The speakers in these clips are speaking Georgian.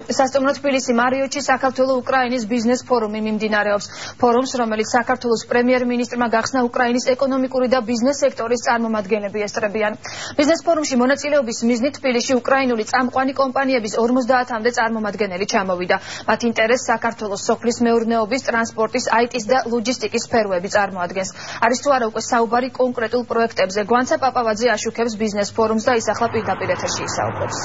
სასტუმრო თბილისი მარიოტში საქართველო-უკრაინის ბიზნეს ფორუმი მიმდინარეობს. ფორუმს, რომელიც საქართველოს პრემიერ-მინისტრმა გახსნა უკრაინის ეკონომიკური და ბიზნეს სექტორის წარმომადგენლები ესწრებიან. ბიზნეს ფორუმში მონაწილეობის მიზნით თბილისში უკრაინული წამყვანი კომპანიების 50-მდე წარმომადგენელი ჩამოვიდა. მათ ინტერესს საქართველოს სოფლის მეურნეობის, ტრანსპორტის, IT-ის და ლოჯისტიკის სფეროები წარმოადგენს. არის თუ არა უკვე საუბარი კონკრეტულ პროექტებზე. გვანცა პაპავაძე აშუქებს ბიზნეს ფორუმს და ის ახლა პირდაპირ ეთერში ისაუბრებს.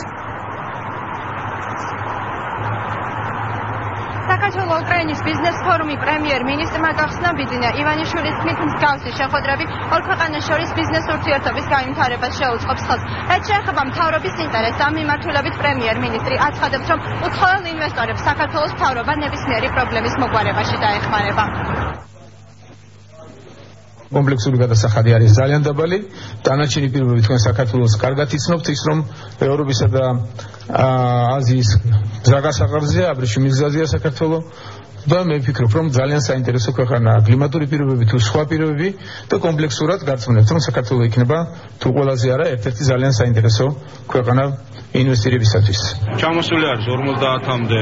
საქართველო-უკრაინის ბიზნეს ფორუმი პრემიერ-მინისტრმა გახსნა ბიძინა ივანიშვილის თქმით მსგავსი შეხვედრები ორ ქვეყანას შორის ბიზნეს ურთიერთობის განვითარებას შეუწყობს ხელს. რაც შეეხება მთავრობის ინტერესს ამ მიმართულებით პრემიერ-მინისტრი აცხადებს, რომ უცხოელ ინვესტორებს საქართველოს მთავრობა ნებისმიერი პრობლემის მოგვარებაში დაეხმარება. კომპლექსური გადასახადი არის ძალიან დაბალი. დანარჩენი პირობები თქვენ საქართველოს კარგად იცნობთ, ის რომ ევროპისა და აზიის ზრაგასაღარზე აბრეშუმის გზაზეა საქართველო და მე ვფიქრობ, რომ ძალიან საინტერესო ქვეყანაა კლიმატური პირობები თუ სხვა პირობები და კომპლექსურად გარწმუნებთ, რომ საქართველო იქნება თუ ყველაზე არა ერთ-ერთი ძალიან საინტერესო ქვეყანა ინვესტირებისათვის. ჩამოსული არის 50-მდე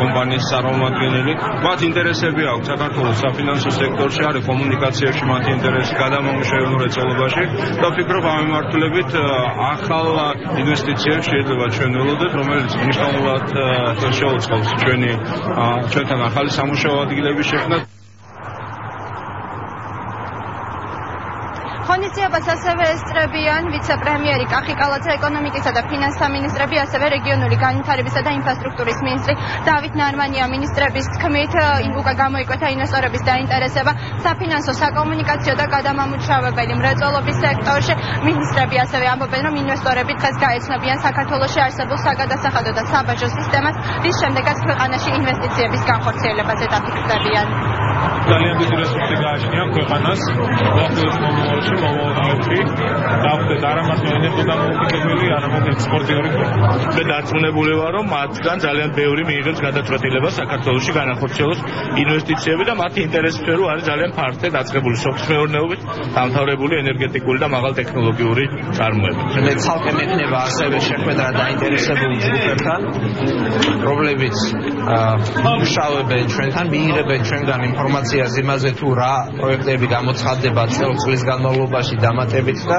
კომპანიის წარმომადგენელი. მათ ინტერესები აქვს საქართველოს საფინანსო სექტორში, არის კომუნიკაციაში მათი ინტერესი, გადამამუშავებელ მრეწველობაში და ვფიქრობ ამ მიმართულებით ახალ ინვესტიციებს შეიძლება ჩვენ ველოდოთ, რომელიც მნიშვნელოვნად შეუწყობს ჩვენთან ახალი სამუშაო ადგილების შექმნას. ღონისძიებას ასევე ესწრებიან ვიცე-პრემიერი კახი კალაძე, ეკონომიკისა და ფინანსთა მინისტრები, ასევე რეგიონული განვითარებისა და ინფრასტრუქტურის მინისტრი დავით ნარმანია. მინისტრების თქმით, უკვე გამოიკვეთა ინვესტორების დაინტერესება საფინანსო, საკომუნიკაციო და გადამამუშავებელი მრეწველობის სექტორში. მინისტრები ასევე ამბობენ, რომ ინვესტორები დღეს გაეცნობიან საქართველოში არსებულ საგადასახადო და საბაჟო სისტემას, რის შემდეგაც ქვეყანაში ინვესტიციების განხორციელებაზე დაფიქრდებიან. ძალიან დიდი რესურსი გააჩნია ქვეყანას მომავალში დავხდეთ არა მარტო ენერგოდამოუკიდებელი, არამედ ექსპორტიორი. მე დარწმუნებული ვარ, რომ მათგან ძალიან ბევრი მიიღებს გადაწყვეტილება საქართველოში განახორციელოს ინვესტიციები და მათი ინტერესი სფერო არის ძალიან ფართე დაწყებული სოფლის მეურნეობით, დამთავრებული ენერგეტიკული და მაღალტექნოლოგიური წარმოება. მე ცალკე მექნება ასევე შეხვედრა დაინტერესებულ ჯგუფებთან, რომლებიც მუშაობენ ჩვენთან, მიიღებენ ჩვენგან ინფორმაციას იმაზე თუ რა პროექტები გამოცხადდება წელს განმავლობაში დამატებით და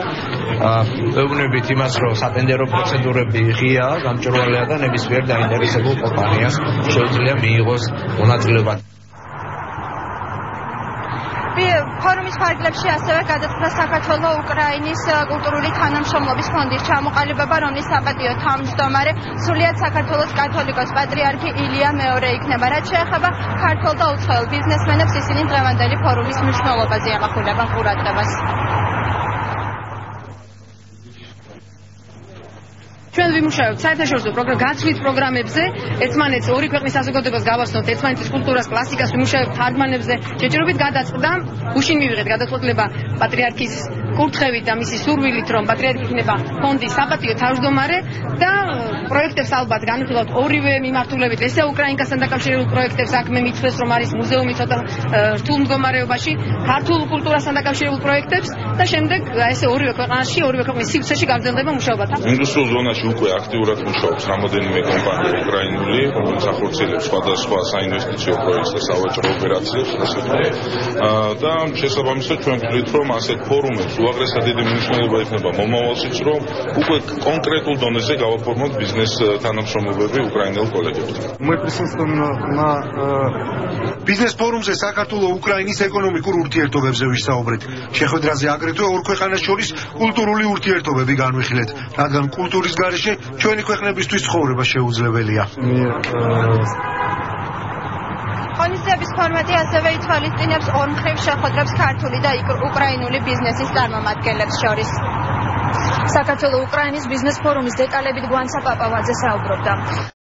ვეუბნებით იმას, რომ სატენდერო პროცედურები ღიაა, გამჭვირვალეა და ნებისმიერ დაინტერესებულ კომპანიას შეუძლია მიიღოს მონაწილეობა. ფორუმის ფარგლებში ასევე გადაწყდა საქართველო-უკრაინის კულტურული თანამშრომლობის ფონდის ჩამოყალიბება, რომლის საპატიო თავმჯდომარე სრულიად საქართველოს კათოლიკოს პატრიარქი ილია მეორე იქნება. რაც შეეხება ქართველ და უცხოელ ბიზნესმენებს, ისინი დღევანდელი ფორუმის მნიშვნელობაზე ემახვილებენ ყურადღებას. ჩვენ ვიმუშავებთ საერთაშორისო გაცვლის პროგრამებზე, ერთმანეთს ორი ქვეყნის საზოგადოებას გავაცნოთ, ერთმანეთის კულტურას, კლასიკას ვიმუშავებთ თარგმანებზე. შეჭირობით გადაწყდა, გუშინ მივიღეთ გადაწყვეტილება პატრიარქის კურთხევით და მისი სურვილით, რომ პატრიარქი იქნება ფონდის საპატიო თავმჯდომარე და პროექტებს ალბათ განვიხილავთ ორივე მიმართულებით, ესე უკრაინასთან დაკავშირებულ პროექტებს, აქ მე მითხრეს, რომ არის მუზეუმი ცოტა რთულ მდგომარეობაში, ქართულ კულტურასთან დაკავშირებულ პროექტებს და შემდეგ ესე ორივე ქვეყანაში, ორივე ქვეყნის სივრცეში გაგრძელდება მუშაობა. ინდუსტრიულ ზონაში უკვე აქტიურად მუშაობს რამოდენიმე კომპანია უკრაინული, რომელიც ახორციელებს სხვადასხვა საინვესტიციო პროექტს და სავაჭრო ოპერაციებს, ასე ვთქვათ. და შესაბამისად ჩვენ ვთვლით, რომ ასეთ форумებს უაღრესად დიდი მნიშვნელობა იქნება მომავალშიც, რომ უკვე კონკრეტულ დონეზე გავაფორმოთ ბიზნეს თანამშრომლობები უკრაინელ კოლეგებთან. Мы присутствуем на ბიზნეს ფორუმზე საქართველო-უკრაინის ეკონომიკურ ურთიერთობებზე ვისაუბრეთ. შეხვედრაზე აგრეთვე ორ ქვეყანას შორის კულტურული ურთიერთობები განვიხილეთ, რადგან კულტურის გარეშე ჩვენი ქვეყნებისთვის ცხოვრება შეუძლებელია. ღონისძიების ფორმატი ასევე ითვალისწინებს ორმხრივ შეხვედრებს ქართული და უკრაინული ბიზნესის წარმომადგენლებს შორის. საქართველო-უკრაინის ბიზნეს ფორუმის დეტალებით გვანცა პაპავაძე საუბრობდა.